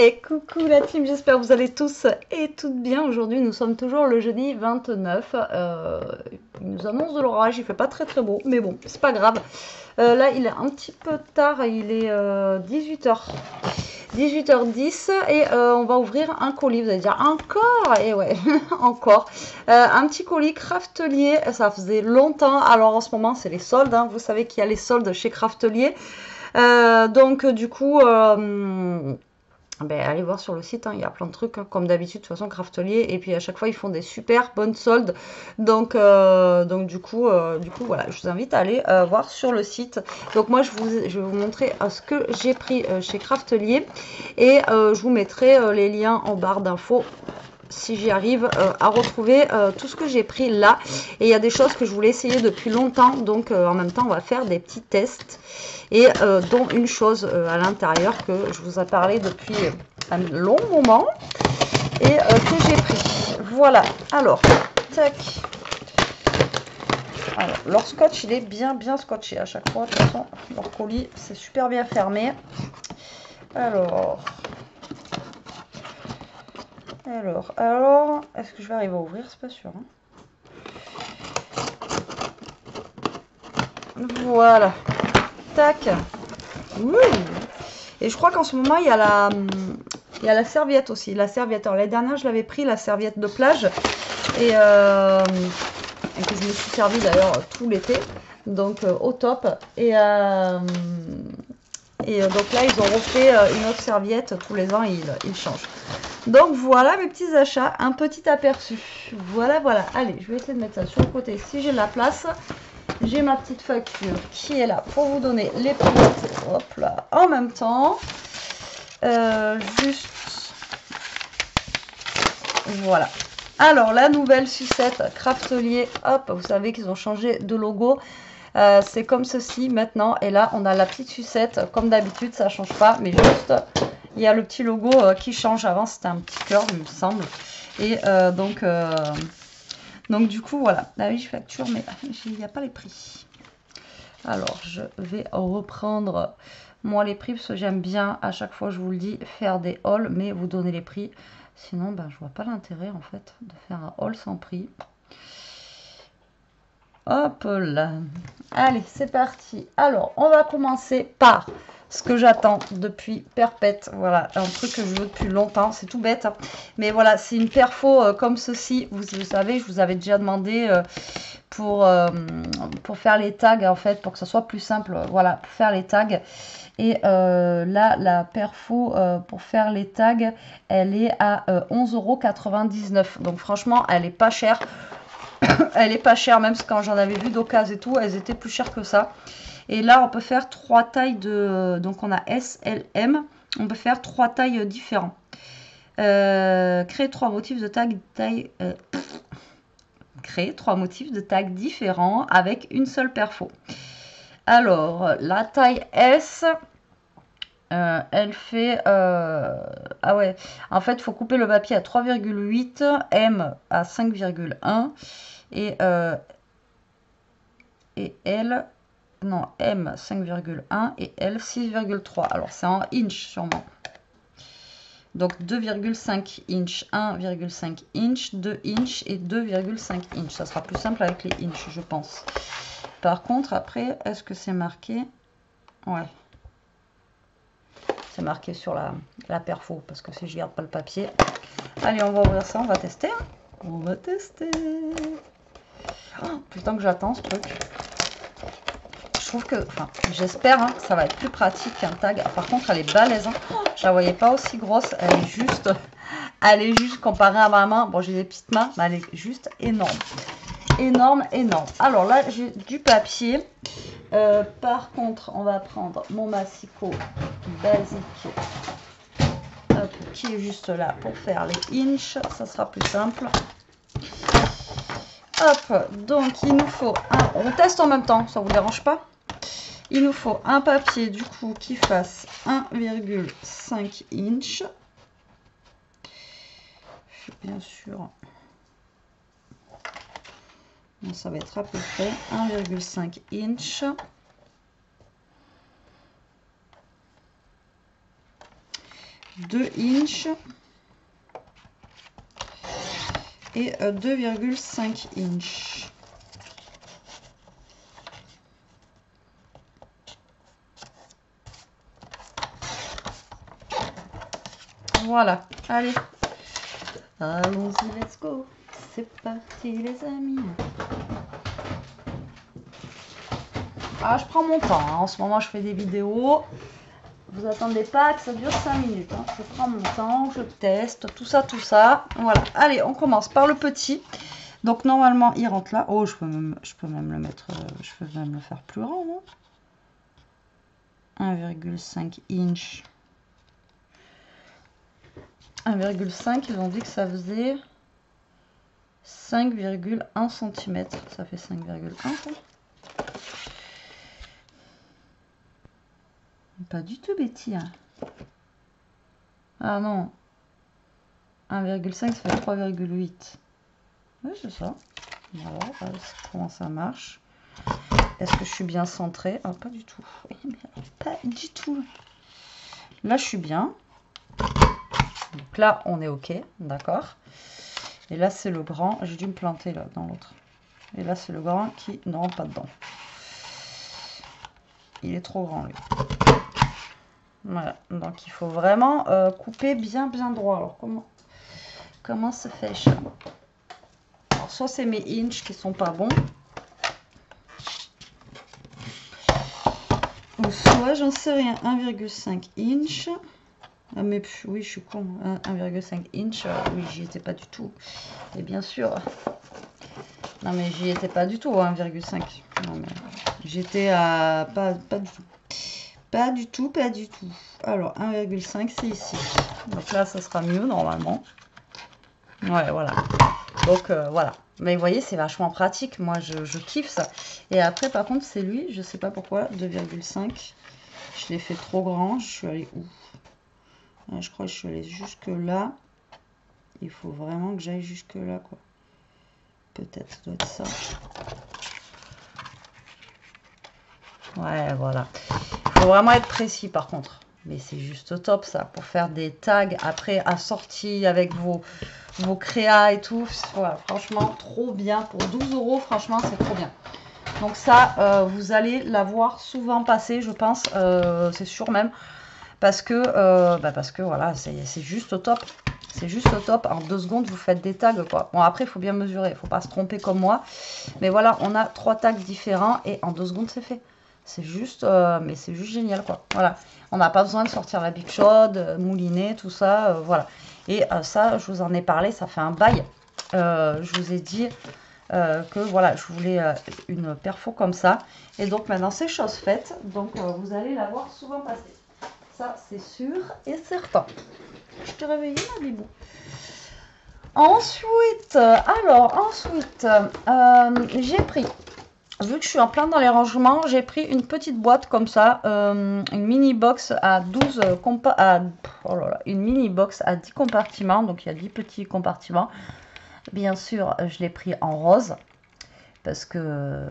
Et coucou la team, j'espère que vous allez tous et toutes bien. Aujourd'hui, nous sommes toujours le jeudi 29. Il nous annonce de l'orage, il fait pas très très beau, mais bon, c'est pas grave. Là, il est un petit peu tard, il est 18h. 18h10 et on va ouvrir un colis. Vous allez dire encore? Et ouais, encore. Un petit colis Craftelier, ça faisait longtemps. Alors en ce moment, c'est les soldes. Hein. Vous savez qu'il y a les soldes chez Craftelier. Donc du coup... ben, allez voir sur le site, hein, il y a plein de trucs, hein, comme d'habitude, de toute façon, Craftelier. Et puis à chaque fois, ils font des super bonnes soldes. Donc du coup, voilà, je vous invite à aller voir sur le site. Donc moi, je vais vous montrer ce que j'ai pris chez Craftelier. Et je vous mettrai les liens en barre d'infos si j'y arrive à retrouver tout ce que j'ai pris là. Et il y a des choses que je voulais essayer depuis longtemps. Donc en même temps, on va faire des petits tests. Et dont une chose à l'intérieur que je vous ai parlé depuis un long moment et que j'ai pris. Voilà, alors, tac. Alors, leur scotch, il est bien scotché à chaque fois. De toute façon, leur colis, c'est super bien fermé. Alors, est-ce que je vais arriver à ouvrir? C'est pas sûr. Hein. Voilà, tac. Ouh. Et je crois qu'en ce moment, il y a la serviette aussi. La serviette. Alors, l'année dernière, je l'avais pris, la serviette de plage. Et que je me suis servi d'ailleurs tout l'été. Donc, au top. Et donc là, ils ont refait une autre serviette. Tous les ans, ils changent. Donc, voilà mes petits achats. Un petit aperçu. Voilà. Allez, je vais essayer de mettre ça sur le côté si j'ai la place. J'ai ma petite facture qui est là pour vous donner les prix. Hop là, en même temps. Juste. Voilà. Alors, la nouvelle sucette Craftelier. Hop, vous savez qu'ils ont changé de logo. C'est comme ceci maintenant. Et là, on a la petite sucette. Comme d'habitude, ça ne change pas. Mais juste, il y a le petit logo qui change. Avant, c'était un petit cœur, il me semble. Et donc du coup, voilà. Ah oui, je facture, mais il n'y a pas les prix. Alors, je vais reprendre, moi, les prix, parce que j'aime bien, à chaque fois, je vous le dis, faire des hauls, mais vous donnez les prix. Sinon, ben, je vois pas l'intérêt, en fait, de faire un haul sans prix. Hop là. Allez, c'est parti. Alors, on va commencer par ce que j'attends depuis perpète. Voilà, un truc que je veux depuis longtemps. C'est tout bête. Hein. Mais voilà, c'est une perfo comme ceci. Vous savez, je vous avais déjà demandé pour faire les tags, en fait, pour que ça soit plus simple. Voilà, pour faire les tags. Et là, la perfo pour faire les tags, elle est à 11,99 €. Donc franchement, elle est pas chère. Elle est pas chère, même quand j'en avais vu d'occasion et tout, elles étaient plus chères que ça. Et là, on peut faire 3 tailles de... Donc, on a S, L, M. On peut faire 3 tailles différentes. Créer 3 motifs de créer 3 motifs de tag différents avec une seule perfo. Alors, la taille S... elle fait... ah ouais, en fait, il faut couper le papier à 3,8, M à 5,1 et L, non, M 5,1 et L 6,3. Alors, c'est en inch sûrement. Donc, 2,5 inch, 1,5 inch, 2 inch et 2,5 inch. Ça sera plus simple avec les inch, je pense. Par contre, après, est-ce que c'est marqué? Ouais. C'est marqué sur la perfo, parce que si je garde pas le papier. Allez, on va ouvrir ça, on va tester. Hein. On va tester. Oh, putain que j'attends ce truc. Je trouve que, enfin, j'espère hein, que ça va être plus pratique qu'un tag. Par contre, elle est balèze. Hein. Je la voyais pas aussi grosse. Elle est juste comparée à ma main. Bon, j'ai des petites mains, mais elle est juste énorme. Énorme. Alors là, j'ai du papier. Par contre, on va prendre mon massicot basique qui est juste là pour faire les inches. Ça sera plus simple. Hop, donc il nous faut un... On teste en même temps, ça vous dérange pas? Il nous faut un papier du coup qui fasse 1,5 inch. Bien sûr. Ça va être à peu près 1,5 inch. 2 inches et 2,5 inches. Voilà, allez. Allons-y, let's go. C'est parti les amis. Ah, je prends mon temps, hein. En ce moment je fais des vidéos. Vous attendez pas que ça dure 5 minutes. Hein. Je prends mon temps, je teste, tout ça, tout ça. Voilà, allez, on commence par le petit. Donc normalement il rentre là. Oh, je peux même le mettre, je peux même le faire plus grand, non? 1,5 inch. 1,5, ils ont dit que ça faisait 5,1 cm. Ça fait 5,1 ça. Pas du tout, Betty. Hein. Ah non. 1,5, ça fait 3,8. Oui, c'est ça. Voilà, comment ça marche. Est-ce que je suis bien centrée? Ah, pas du tout. Pas du tout. Là, je suis bien. Donc là, on est OK. D'accord. Et là, c'est le grand. J'ai dû me planter là, dans l'autre. Et là, c'est le grand qui ne rentre pas dedans. Il est trop grand, lui. Voilà. Donc, il faut vraiment couper bien droit. Alors, comment se fait ça? Alors, soit c'est mes inches qui sont pas bons. Ou soit, j'en sais rien, 1,5 inch. Ah, mais oui, je suis con. 1,5 inch, oui, j'y étais pas du tout. Et bien sûr. Non, mais j'y étais pas du tout, 1,5. Non, mais j'étais à... Pas du tout. Pas du tout, pas du tout. Alors, 1,5, c'est ici. Donc là, ça sera mieux, normalement. Ouais, voilà. Donc, voilà. Mais vous voyez, c'est vachement pratique. Moi, je kiffe ça. Et après, par contre, c'est lui. Je sais pas pourquoi. 2,5. Je l'ai fait trop grand. Je suis allée où? Je crois que je suis allée jusque là. Il faut vraiment que j'aille jusque là, quoi. Peut-être, ça doit être ça. Ouais, voilà. Il faut vraiment être précis, par contre. Mais c'est juste top, ça. Pour faire des tags après assortis avec vos créas et tout. Voilà, franchement, trop bien. Pour 12 €, franchement, c'est trop bien. Donc ça, vous allez la voir souvent passer, je pense. C'est sûr même. Parce que voilà, c'est juste au top. C'est juste au top. En 2 secondes, vous faites des tags, quoi. Bon, après, il faut bien mesurer. Il ne faut pas se tromper comme moi. Mais voilà, on a 3 tags différents. Et en 2 secondes, c'est fait. C'est juste, mais c'est juste génial, quoi. Voilà. On n'a pas besoin de sortir la Big Shot, mouliner, tout ça. Voilà. Et ça, je vous en ai parlé. Ça fait un bail. Je vous ai dit que voilà, je voulais une perfo comme ça. Et donc, maintenant, c'est chose faite. Donc, vous allez la voir souvent passer. Ça, c'est sûr et certain. Je t'ai réveillé, ma bibou. Ensuite, j'ai pris, vu que je suis en plein dans les rangements, j'ai pris une petite boîte comme ça, une mini box à 12 une mini box à 10 compartiments. Donc, il y a 10 petits compartiments. Bien sûr, je l'ai pris en rose. Parce que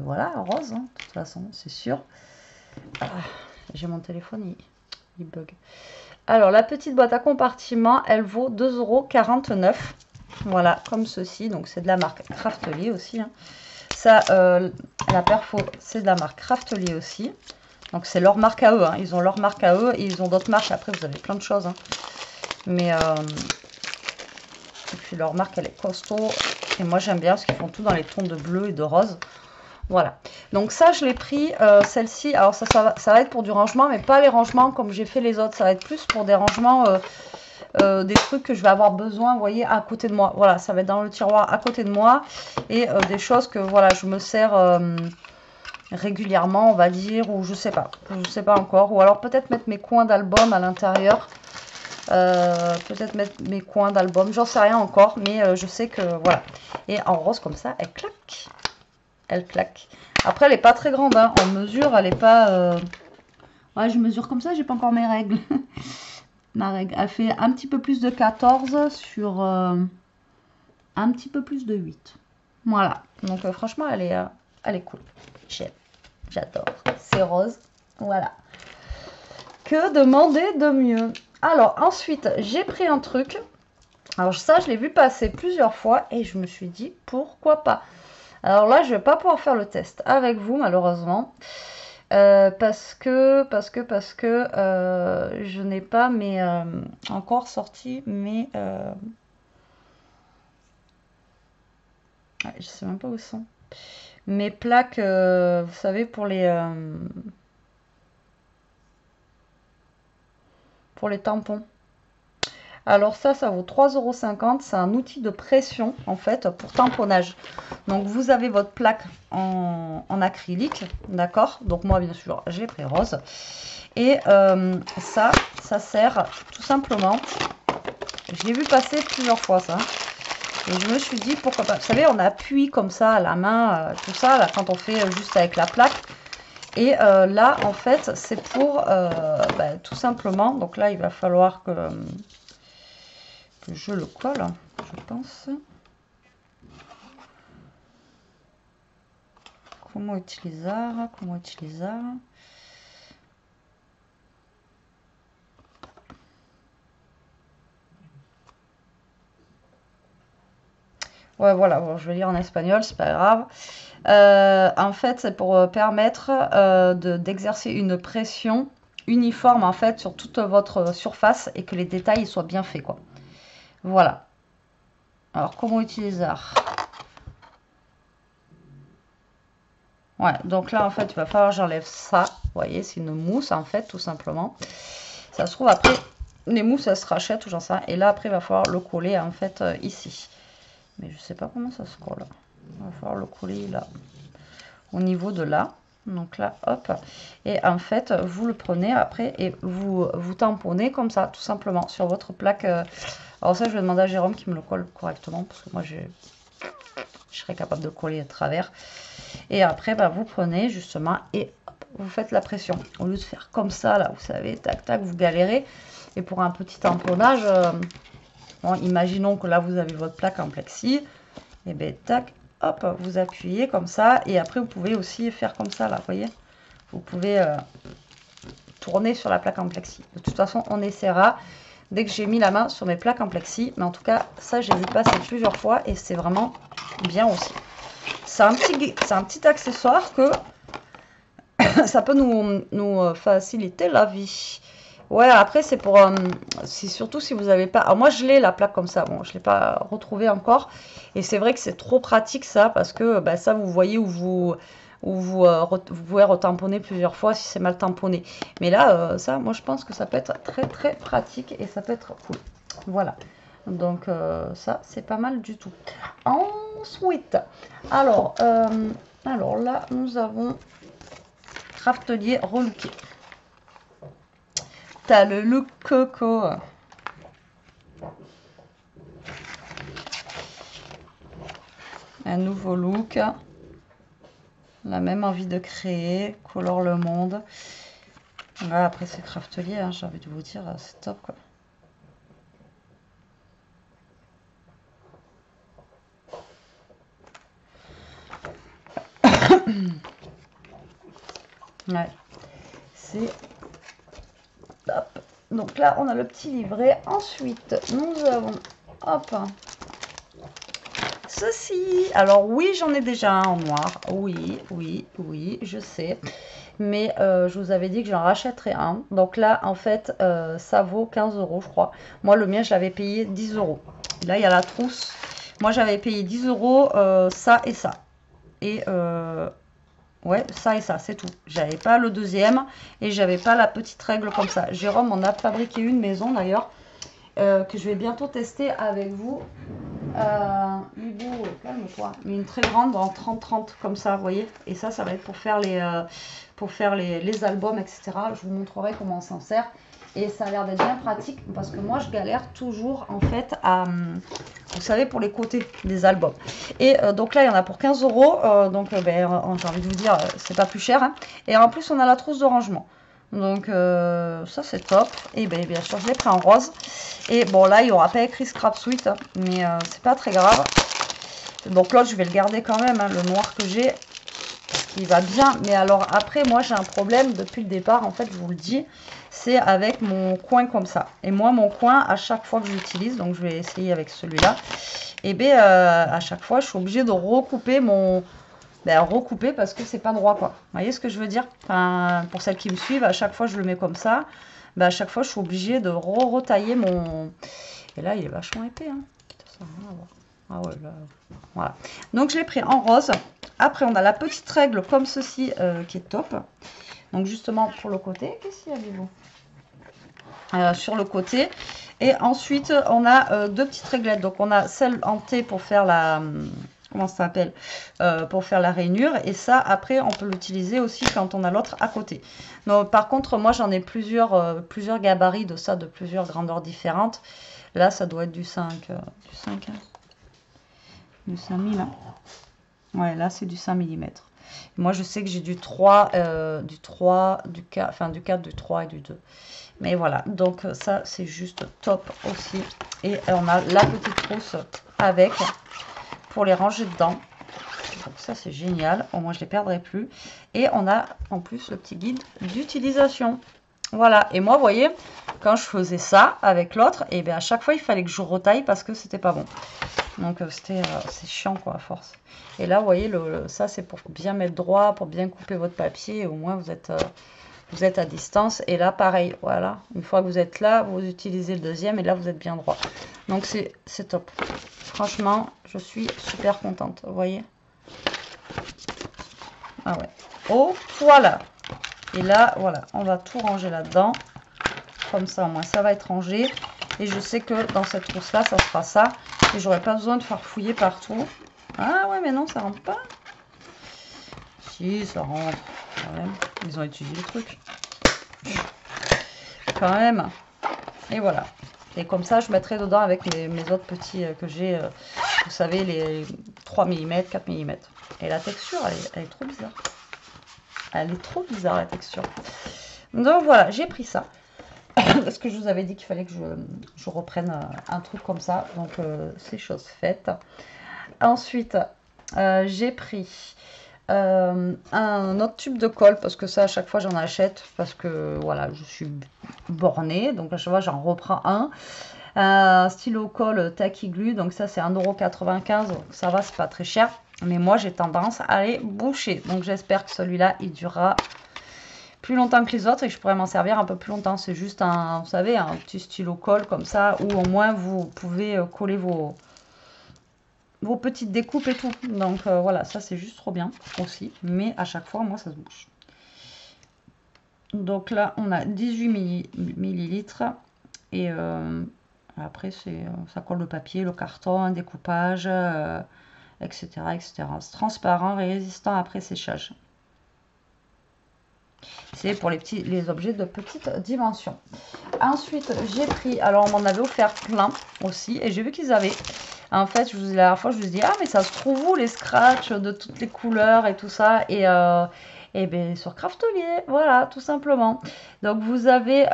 voilà, rose, hein, de toute façon, c'est sûr. J'ai mon téléphone, il bug. Alors, la petite boîte à compartiments, elle vaut 2,49 €. Voilà, comme ceci. Donc, c'est de la marque Craftly aussi. Hein. Ça, la perfo, c'est de la marque Craftly aussi. Donc, c'est leur marque à eux. Hein. Ils ont leur marque à eux et ils ont d'autres marques. Après, vous avez plein de choses. Hein. Mais, et puis, leur marque, elle est costaud. Et moi, j'aime bien parce qu'ils font tout dans les tons de bleu et de rose. Voilà, donc ça je l'ai pris, celle-ci, alors ça va être pour du rangement, mais pas les rangements comme j'ai fait les autres, ça va être plus pour des rangements, des trucs que je vais avoir besoin, vous voyez, à côté de moi. Voilà, ça va être dans le tiroir à côté de moi, et des choses que, voilà, je me sers régulièrement, on va dire, ou je sais pas encore, ou alors peut-être mettre mes coins d'album à l'intérieur, peut-être mettre mes coins d'album, j'en sais rien encore, mais je sais que, voilà, et en rose comme ça, elle claque. Elle claque. Après, elle n'est pas très grande. Hein. En mesure, elle n'est pas... Ouais, je mesure comme ça, j'ai pas encore mes règles. Ma règle. Elle fait un petit peu plus de 14 sur un petit peu plus de 8. Voilà. Donc, franchement, elle est cool. J'aime. J'adore. C'est rose. Voilà. Que demander de mieux? Alors, ensuite, j'ai pris un truc. Alors ça, je l'ai vu passer plusieurs fois et je me suis dit, pourquoi pas? Alors là, je vais pas pouvoir faire le test avec vous, malheureusement. Parce que je n'ai pas encore sorti mes... je sais même pas où sont. Mes plaques, vous savez, pour les tampons. Alors ça vaut 3,50 €. C'est un outil de pression, en fait, pour tamponnage. Donc, vous avez votre plaque en acrylique, d'accord? Donc, moi, bien sûr, j'ai pris rose. Et ça sert tout simplement... Je l'ai vu passer plusieurs fois, ça. Et je me suis dit, pourquoi pas. Vous savez, on appuie comme ça à la main, tout ça, là, quand on fait juste avec la plaque. Et là, en fait, c'est pour tout simplement... Donc là, il va falloir que je le colle, je pense. Comment utiliser? Ouais, voilà, bon, je vais lire en espagnol, c'est pas grave. En fait, c'est pour permettre d'exercer une pression uniforme, en fait, sur toute votre surface et que les détails soient bien faits, quoi. Voilà. Alors, comment utiliser? Ouais, donc là, en fait, il va falloir que j'enlève ça. Vous voyez, c'est une mousse, en fait, tout simplement. Ça se trouve, après, les mousses, elles se rachètent ou j'en sais rien. Et là, après, il va falloir le coller, en fait, ici. Mais je sais pas comment ça se colle. Il va falloir le coller là, au niveau de là. Donc là, hop. Et en fait, vous le prenez après et vous tamponnez comme ça, tout simplement, sur votre plaque. Alors ça, je vais demander à Jérôme qui me le colle correctement, parce que moi, je serais capable de coller à travers. Et après, bah, vous prenez justement et hop, vous faites la pression. Au lieu de faire comme ça, là, vous savez, tac, tac, vous galérez. Et pour un petit tamponnage, bon, imaginons que là, vous avez votre plaque en plexi. Et bien, tac, hop, vous appuyez comme ça. Et après, vous pouvez aussi faire comme ça, là, vous voyez. Vous pouvez tourner sur la plaque en plexi. De toute façon, on essaiera dès que j'ai mis la main sur mes plaques en plexi. Mais en tout cas, ça, j'ai vu passer plusieurs fois et c'est vraiment bien aussi. C'est un petit accessoire que ça peut nous faciliter la vie. Ouais, après, c'est pour... c'est surtout si vous n'avez pas... Alors, moi, je l'ai, la plaque comme ça. Bon, je ne l'ai pas retrouvée encore. Et c'est vrai que c'est trop pratique, ça, parce que bah, ça, vous voyez où vous pouvez retamponner plusieurs fois si c'est mal tamponné. Mais là, ça, moi, je pense que ça peut être très, très pratique et ça peut être cool. Voilà. Donc, ça, c'est pas mal du tout. Ensuite, alors là, nous avons Craftelier relooké. T'as le look coco. Un nouveau look. La même envie de créer. Colore le monde. Là, après, c'est Craftelier, hein, j'ai envie de vous dire, c'est top, quoi. Ouais. C'est... Hop. Donc là, on a le petit livret. Ensuite, nous avons... Hop. Ceci. Alors oui, j'en ai déjà un en noir. Oui, je sais. Mais je vous avais dit que j'en rachèterais un. Donc là, en fait, ça vaut 15 €, je crois. Moi, le mien, je l'avais payé 10 €. Là, il y a la trousse. Moi, j'avais payé 10 €, ça et ça. Et ouais, ça et ça, c'est tout. J'avais pas le deuxième et j'avais pas la petite règle comme ça. Jérôme en a fabriqué une maison d'ailleurs, que je vais bientôt tester avec vous. Hugo, calme-toi. Mais une très grande en 30-30 comme ça, vous voyez. Et ça va être pour faire les albums, etc. Je vous montrerai comment on s'en sert. Et ça a l'air d'être bien pratique parce que moi, je galère toujours en fait à... Vous savez, pour les côtés des albums. Et donc là, il y en a pour 15 €. Donc, j'ai envie de vous dire, c'est pas plus cher. Hein. Et en plus, on a la trousse de rangement. Donc, ça, c'est top. Et bien sûr, je l'ai pris en rose. Et bon, là, il n'y aura pas écrit Scrap Suite. Hein, mais c'est pas très grave. Donc, l'autre, je vais le garder quand même. Hein, le noir que j'ai, qui va bien. Mais alors, après, moi, j'ai un problème depuis le départ. En fait, je vous le dis. c'est avec mon coin comme ça. Et moi, mon coin, à chaque fois que j'utilise, donc je vais essayer avec celui-là, et bien à chaque fois, je suis obligée de recouper mon... Ben, recouper parce que c'est pas droit, quoi. Vous voyez ce que je veux dire? Enfin, pour celles qui me suivent, à chaque fois, je le mets comme ça. Ben, à chaque fois, je suis obligée de retailler mon... Et là, il est vachement épais, hein. Ça, ah ouais, là... Voilà. Donc, je l'ai pris en rose. Après, on a la petite règle comme ceci qui est top. Donc, justement, pour le côté, qu'est-ce qu'il y a, Bibou? Sur le côté. Et ensuite, on a deux petites réglettes. Donc, on a celle en T pour faire la... comment ça s'appelle, pour faire la rainure. Et ça, après, on peut l'utiliser aussi quand on a l'autre à côté. Donc, par contre, moi, j'en ai plusieurs gabarits de ça, de plusieurs grandeurs différentes. Là, ça doit être du 5, du 5, hein, du 5000. Hein. Ouais, là, c'est du 5 mm. Moi, je sais que j'ai du 3, du 3, du 4, enfin du 4, du 3 et du 2. Mais voilà, donc ça, c'est juste top aussi. Et on a la petite trousse avec pour les ranger dedans. Donc ça, c'est génial. Au moins, je ne les perdrai plus. Et on a en plus le petit guide d'utilisation. Voilà. Et moi, vous voyez, quand je faisais ça avec l'autre, et bien à chaque fois, il fallait que je retaille parce que c'était pas bon. Donc, c'est chiant, quoi, à force. Et là, vous voyez, ça, c'est pour bien mettre droit, pour bien couper votre papier. Au moins, vous êtes à distance. Et là, pareil, voilà. Une fois que vous êtes là, vous utilisez le deuxième. Et là, vous êtes bien droit. Donc, c'est top. Franchement, je suis super contente. Vous voyez? Ah ouais. Oh, voilà. Et là, voilà. On va tout ranger là-dedans. Comme ça, au moins, ça va être rangé. Et je sais que dans cette trousse-là, ça sera ça. Et j'aurai pas besoin de farfouiller partout. Ah ouais, mais non, ça rentre pas. Si, ça rentre. Quand même. Ils ont étudié le truc. Quand même. Et voilà. Et comme ça, je mettrai dedans avec mes autres petits que j'ai, vous savez, les 3 mm, 4 mm. Et la texture, elle est trop bizarre. Elle est trop bizarre, la texture. Donc voilà, j'ai pris ça. Parce que je vous avais dit qu'il fallait que je reprenne un truc comme ça. Donc, c'est chose faite. Ensuite, j'ai pris un autre tube de colle. Parce que ça, à chaque fois, j'en achète. Parce que, voilà, je suis bornée. Donc, à chaque fois, j'en reprends un. Un stylo colle Tacky Glue. Donc, ça, c'est 1,95 €. Donc, ça va, c'est pas très cher. Mais moi, j'ai tendance à les boucher. Donc, j'espère que celui-là, il durera plus longtemps que les autres et que je pourrais m'en servir un peu plus longtemps. C'est juste un, vous savez, un petit stylo colle comme ça, où au moins vous pouvez coller vos petites découpes et tout. Donc voilà, ça c'est juste trop bien aussi. Mais à chaque fois, moi, ça se bouge. Donc là, on a 18 millilitres. Et après, ça colle le papier, le carton, un découpage, etc., etc. C'est transparent, résistant après séchage. C'est pour les objets de petite dimension. Ensuite, j'ai pris, alors on m'en avait offert plein aussi, et j'ai vu qu'ils avaient, en fait, la dernière fois, je vous ai dit, ah mais ça se trouve où les scratchs de toutes les couleurs et tout ça, et bien sur Craftelier, voilà, tout simplement. Donc vous avez,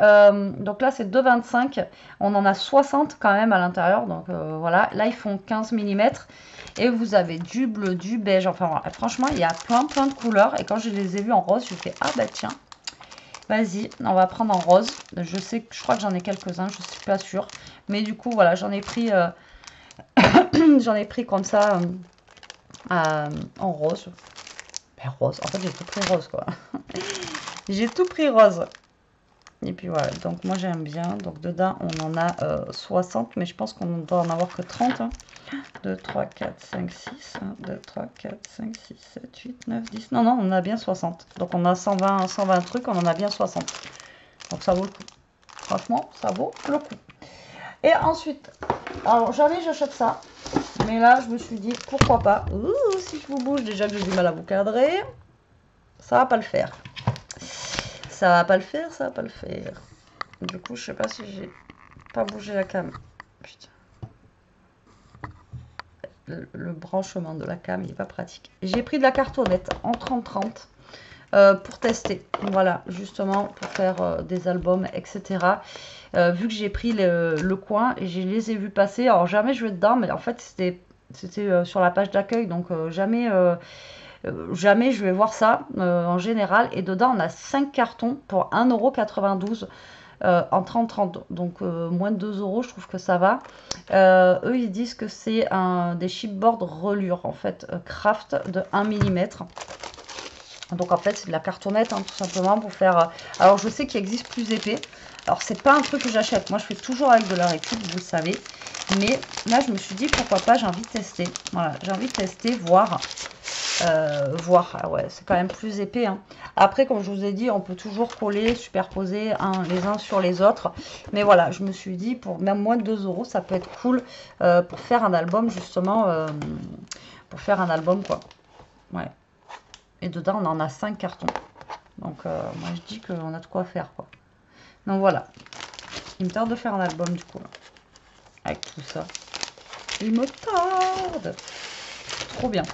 donc là c'est 2,25, on en a 60 quand même à l'intérieur, donc voilà, là ils font 15 mm. Et vous avez du bleu, du beige, enfin voilà. Franchement, il y a plein de couleurs. Et quand je les ai vus en rose, je fais, ah bah tiens, vas-y, on va prendre en rose. Je crois que j'en ai quelques-uns, je suis pas sûre. Mais du coup, voilà, j'en ai pris, j'en ai pris comme ça en rose. Ben, rose, en fait j'ai tout pris rose quoi. J'ai tout pris rose. Et puis voilà, donc moi j'aime bien. Donc dedans on en a 60, mais je pense qu'on doit en avoir que 30. Hein. 2, 3, 4, 5, 6. 1, 2, 3, 4, 5, 6, 7, 8, 9, 10. Non, non, on en a bien 60. Donc on a 120 trucs, on en a bien 60. Donc ça vaut le coup. Franchement, ça vaut le coup. Et ensuite, alors jamais j'achète ça. Mais là, je me suis dit, pourquoi pas. Ouh, si je vous bouge, déjà que j'ai du mal à vous cadrer, ça va pas le faire. Ça va pas le faire, ça va pas le faire. Du coup, je sais pas si j'ai pas bougé la cam. Putain. Le branchement de la cam, il est pas pratique. J'ai pris de la cartonnette en 30-30 pour tester. Voilà, justement, pour faire des albums, etc. Vu que j'ai pris le coin et je les ai vus passer. Alors, jamais je vais dedans, mais en fait, c'était sur la page d'accueil. Donc, jamais Jamais je vais voir ça en général. Et dedans, on a 5 cartons pour 1,92 € en 30-30. Donc moins de 2 euros, je trouve que ça va. Eux, ils disent que c'est des chipboards relure, en fait, craft de 1 mm. Donc en fait, c'est de la cartonnette, hein, tout simplement, pour faire... Alors je sais qu'il existe plus épais. Alors c'est pas un truc que j'achète. Moi, je fais toujours avec de la récup, vous le savez. Mais là, je me suis dit, pourquoi pas, j'ai envie de tester. Voilà, j'ai envie de tester, voir. Ah ouais, c'est quand même plus épais, hein. Après, comme je vous ai dit, on peut toujours coller, superposer les uns sur les autres. Mais voilà, je me suis dit, pour même moins de 2 euros, ça peut être cool pour faire un album, justement. Pour faire un album, quoi. Ouais. Et dedans, on en a 5 cartons. Donc, moi, je dis qu'on a de quoi faire, quoi. Donc, voilà. Il me tarde de faire un album, du coup, là. Avec tout ça. Il me tarde. Trop bien.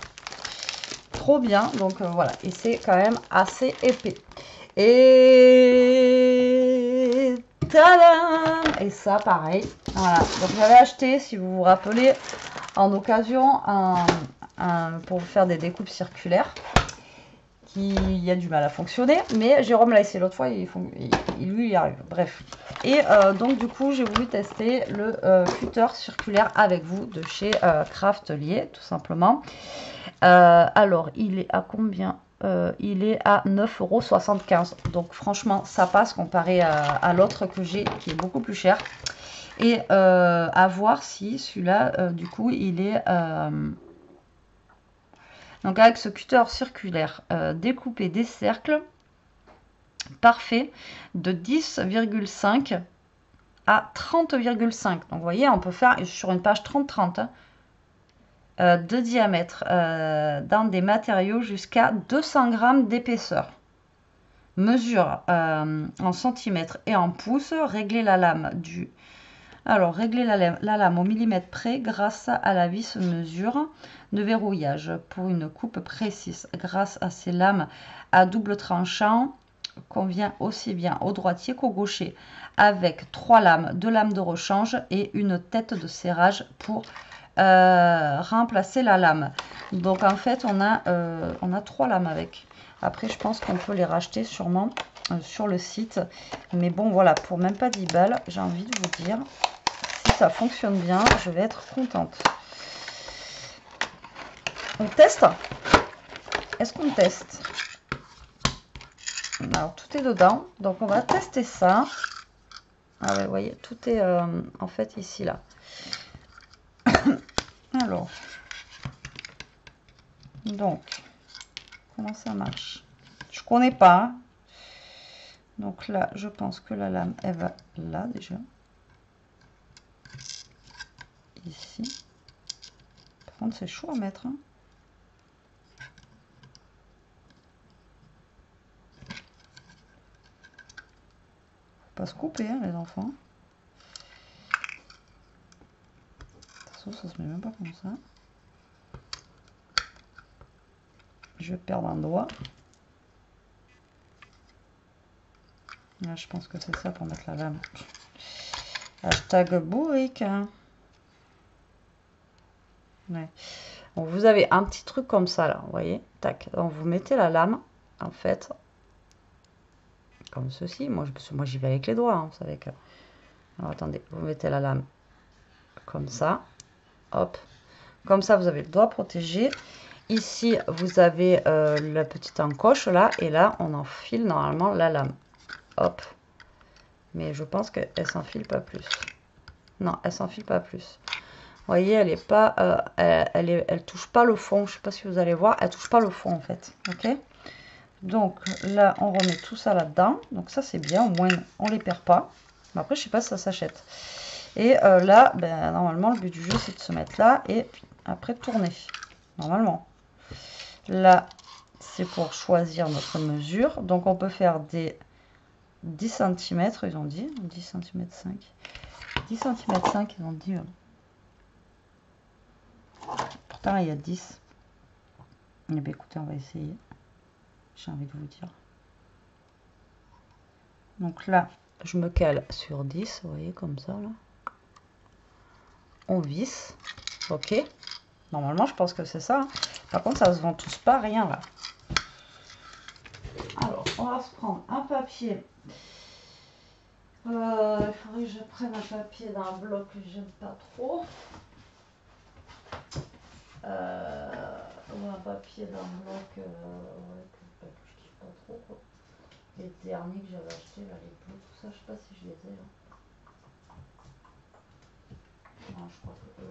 Trop bien. Donc, voilà. Et c'est quand même assez épais. Et... tadam! Et ça, pareil. Voilà. Donc, j'avais acheté, si vous vous rappelez, en occasion, pour faire des découpes circulaires. Qui a du mal à fonctionner, mais Jérôme l'a essayé l'autre fois, lui il y arrive, bref. Et donc du coup j'ai voulu tester le cutter circulaire avec vous de chez Craftelier, tout simplement. Alors il est à combien? Il est à 9,75 €, donc franchement ça passe comparé à l'autre que j'ai qui est beaucoup plus cher. Et à voir si celui-là du coup il est... Donc avec ce cutter circulaire, découper des cercles parfaits de 10,5 à 30,5. Donc vous voyez, on peut faire sur une page 30-30 de diamètre dans des matériaux jusqu'à 200 g d'épaisseur. Mesure en centimètres et en pouces. Régler la lame régler la lame au millimètre près grâce à la vis mesure de verrouillage pour une coupe précise. Grâce à ces lames à double tranchant, convient aussi bien au droitier qu'au gaucher, avec 3 lames, 2 lames de rechange et une tête de serrage pour remplacer la lame. Donc en fait, on a 3 lames avec. Après, je pense qu'on peut les racheter sûrement sur le site. Mais bon, voilà, pour même pas 10 balles, j'ai envie de vous dire, si ça fonctionne bien, je vais être contente. On teste? Est-ce qu'on teste? Alors, tout est dedans. Donc, on va tester ça. Ah ouais, vous voyez, tout est en fait ici, là. Alors, donc, comment ça marche? Je connais pas. Donc là, je pense que la lame, elle va là déjà. Ici. Par contre, c'est chaud à mettre, hein. Faut pas se couper, hein, les enfants. De toute façon, ça se met même pas comme ça. Je vais perdre un doigt. Là, je pense que c'est ça pour mettre la lame. Hashtag bourrique. Hein. Ouais. Donc, vous avez un petit truc comme ça, là, vous voyez. Tac. Donc, vous mettez la lame, en fait, comme ceci. Moi, j'y vais avec les doigts, hein, vous savez que... Alors, attendez. Vous mettez la lame comme ça. Hop. Comme ça, vous avez le doigt protégé. Ici, vous avez la petite encoche, là. Et là, on enfile normalement la lame. Hop. Mais je pense qu'elle s'enfile pas plus. Non, elle s'enfile pas plus. Vous voyez, elle est pas, elle touche pas le fond. Je sais pas si vous allez voir, elle touche pas le fond en fait. Ok. Donc là, on remet tout ça là-dedans. Donc ça c'est bien, au moins on les perd pas. Mais après, je sais pas si ça s'achète. Et là, ben, normalement, le but du jeu c'est de se mettre là et après tourner. Normalement. Là, c'est pour choisir notre mesure. Donc on peut faire des 10 cm, ils ont dit. 10 cm 5. 10 cm 5, ils ont dit. Pourtant, il y a 10. Eh bien, écoutez, on va essayer. J'ai envie de vous dire. Donc là, je me cale sur 10, vous voyez, comme ça, là. On visse. OK. Normalement, je pense que c'est ça. Hein. Par contre, ça se vend tous pas, rien là. Alors, on va se prendre un papier. Il faudrait que je prenne un papier d'un bloc que j'aime pas trop. Ou un papier d'un bloc ouais, que je kiffe pas trop. Quoi. Les derniers que j'avais achetés, là, les bleus, tout ça, je sais pas si je les ai. Là. Non, je crois que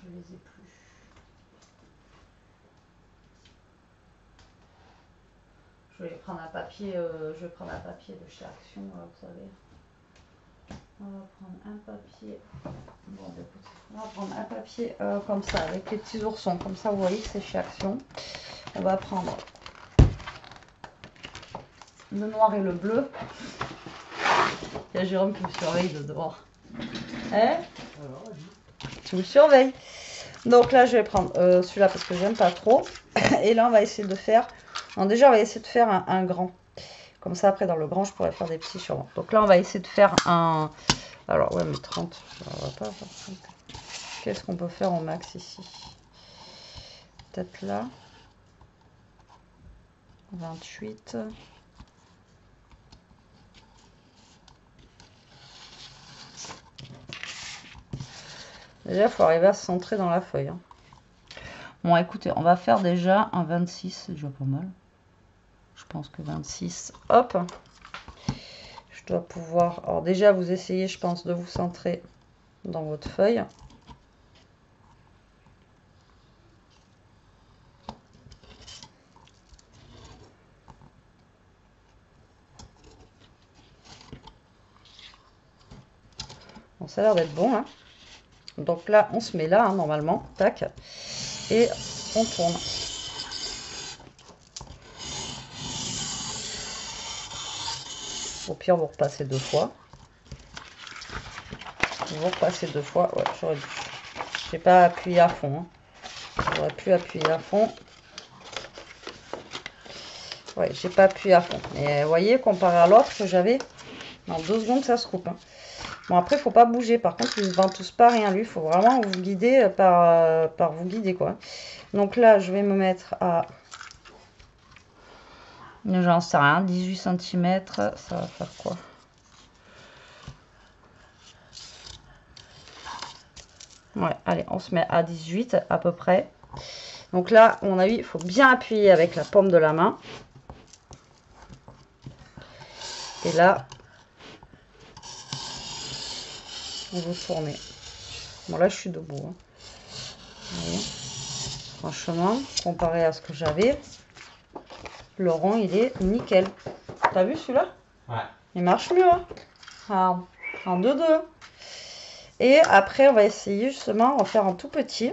je les ai plus. Je vais prendre un papier, de chez Action, vous savez. On va prendre un papier. Bon, écoutez, on va prendre un papier comme ça, avec les petits oursons. Comme ça, vous voyez que c'est chez Action. On va prendre le noir et le bleu. Il y a Jérôme qui me surveille de dehors. Hein? Tu me surveilles. Donc là, je vais prendre celui-là parce que j'aime pas trop. Et là, on va essayer de faire... Alors déjà, on va essayer de faire un grand. Comme ça, après, dans le grand, je pourrais faire des petits sûrement. Donc là, on va essayer de faire un... Alors, ouais, mais 30, on va pas faire 30. Qu'est-ce qu'on peut faire au max ici? Peut-être là. 28. Déjà, il faut arriver à se centrer dans la feuille. Hein. Bon, écoutez, on va faire déjà un 26. C'est déjà pas mal. Je pense que 26. Hop. Je dois pouvoir... Alors déjà, vous essayez, je pense, de vous centrer dans votre feuille. Bon, ça a l'air d'être bon, hein. Donc là, on se met là, hein, normalement. Tac. Et on tourne. Au pire, vous repassez 2 fois. Vous repassez 2 fois. Ouais, j'aurais dû. J'ai pas appuyé à fond. Hein. J'aurais pu appuyer à fond. Ouais, j'ai pas appuyé à fond. Mais vous voyez, comparé à l'autre que j'avais, en 2 secondes, ça se coupe. Hein. Bon, après, il faut pas bouger. Par contre, il ne vend tous pas rien, lui. Il faut vraiment vous guider par vous guider, quoi. Donc là, je vais me mettre à... J'en sais rien, 18 cm. Ça va faire quoi? Ouais, allez, on se met à 18 à peu près. Donc là, à mon avis, il faut bien appuyer avec la paume de la main. Et là, vous tournez. Bon, là, je suis debout. Hein. Vous voyez, franchement, comparé à ce que j'avais, le rond, il est nickel. T'as vu celui-là? Ouais. Il marche mieux. Hein. En 2-2. Et après, on va essayer justement, on va faire un tout petit.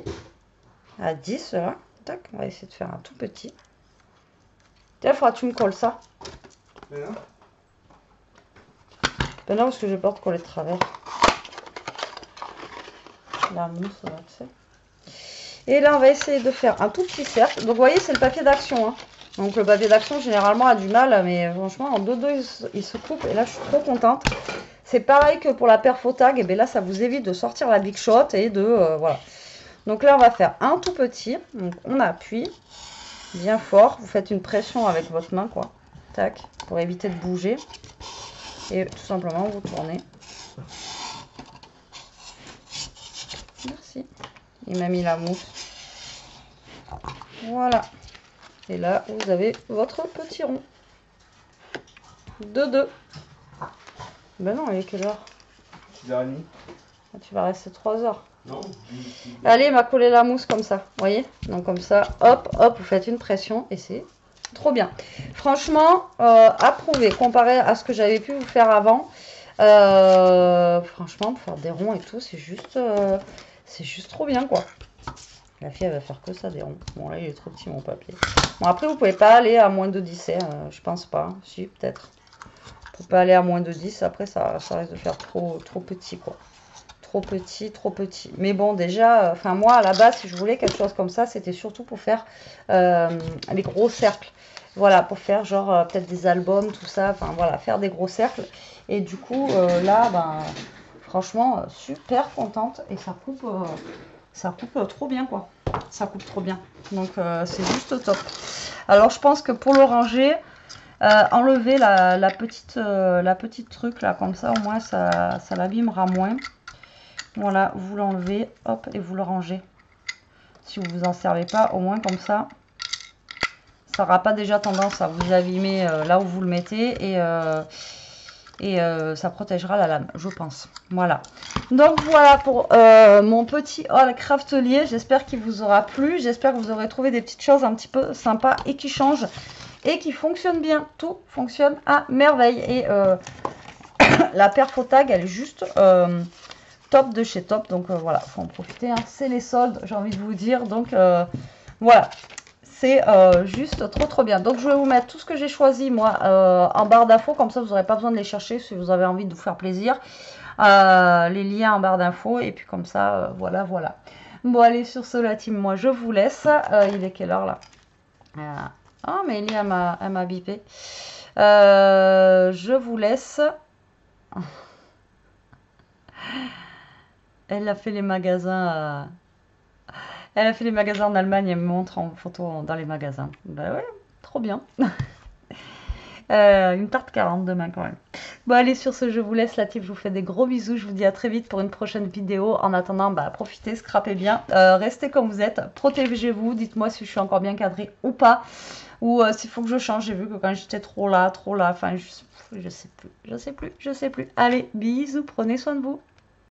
À 10, là. Tac, on va essayer de faire un tout petit. Tiens, il faudra que tu me colles ça. Mais non. Ben non, parce que j'ai peur de coller de travers. La mousse, là, tu sais. Et là, on va essayer de faire un tout petit cercle. Donc, vous voyez, c'est le papier d'action. Hein. Donc, le papier d'action, généralement, a du mal. Mais franchement, en 2-2, il se coupe. Et là, je suis trop contente. C'est pareil que pour la Perfotag. Et bien là, ça vous évite de sortir la Big Shot et de... voilà. Donc là, on va faire un tout petit. Donc, on appuie bien fort. Vous faites une pression avec votre main, quoi. Tac, pour éviter de bouger. Et tout simplement, vous tournez. Merci. Il m'a mis la mousse. Voilà. Et là, vous avez votre petit rond. 2-2. Ben non, il est quelle heure? 6h30. Tu vas rester 3 heures. Non. Allez, il m'a collé la mousse comme ça. Vous voyez? Donc comme ça, hop, hop, vous faites une pression et c'est trop bien. Franchement, approuvé comparé à ce que j'avais pu vous faire avant. Franchement, pour faire des ronds et tout, c'est juste trop bien, quoi. La fille, elle va faire que ça, des ronds. Bon, là, il est trop petit, mon papier. Bon, après, vous pouvez pas aller à moins de 10, je pense pas. Si, peut-être. Vous pouvez pas aller à moins de 10. Après, ça risque de faire trop petit, quoi. Trop petit. Mais bon, déjà, enfin, moi, à la base, si je voulais quelque chose comme ça, c'était surtout pour faire les gros cercles. Voilà, pour faire, genre, peut-être des albums, tout ça. Enfin, voilà, faire des gros cercles. Et du coup, là, ben, franchement, super contente. Et ça coupe... ça coupe trop bien quoi. Ça coupe trop bien. Donc c'est juste top. Alors je pense que pour le ranger, enlever la petite truc là, comme ça au moins ça l'abîmera moins. Voilà, vous l'enlevez, hop, et vous le rangez. Si vous vous en servez pas, au moins comme ça, ça n'aura pas déjà tendance à vous abîmer là où vous le mettez et ça protégera la lame, je pense. Voilà. Donc voilà pour mon petit haul craftelier. J'espère qu'il vous aura plu. J'espère que vous aurez trouvé des petites choses un petit peu sympas et qui changent et qui fonctionnent bien. Tout fonctionne à merveille. Et la Perfotag, elle est juste top de chez top. Donc voilà, faut en profiter. Hein. C'est les soldes, j'ai envie de vous dire. Donc voilà. C'est juste trop bien. Donc je vais vous mettre tout ce que j'ai choisi moi en barre d'infos. Comme ça vous n'aurez pas besoin de les chercher si vous avez envie de vous faire plaisir. Les liens en barre d'infos. Et puis comme ça, voilà. Bon allez, sur ce la team, moi je vous laisse. Il est quelle heure là? Oh mais Elie elle m'a bipé. Je vous laisse. Elle a fait les magasins. Elle a fait les magasins en Allemagne, elle me montre en photo dans les magasins. Bah ouais, trop bien. Une tarte 40 demain quand même. Bon allez, sur ce, je vous laisse la team, je vous fais des gros bisous. Je vous dis à très vite pour une prochaine vidéo. En attendant, bah, profitez, scrapez bien. Restez comme vous êtes, protégez-vous. Dites-moi si je suis encore bien cadrée ou pas. Ou s'il faut que je change. J'ai vu que quand j'étais trop là. Enfin, je sais plus. Allez, bisous, prenez soin de vous.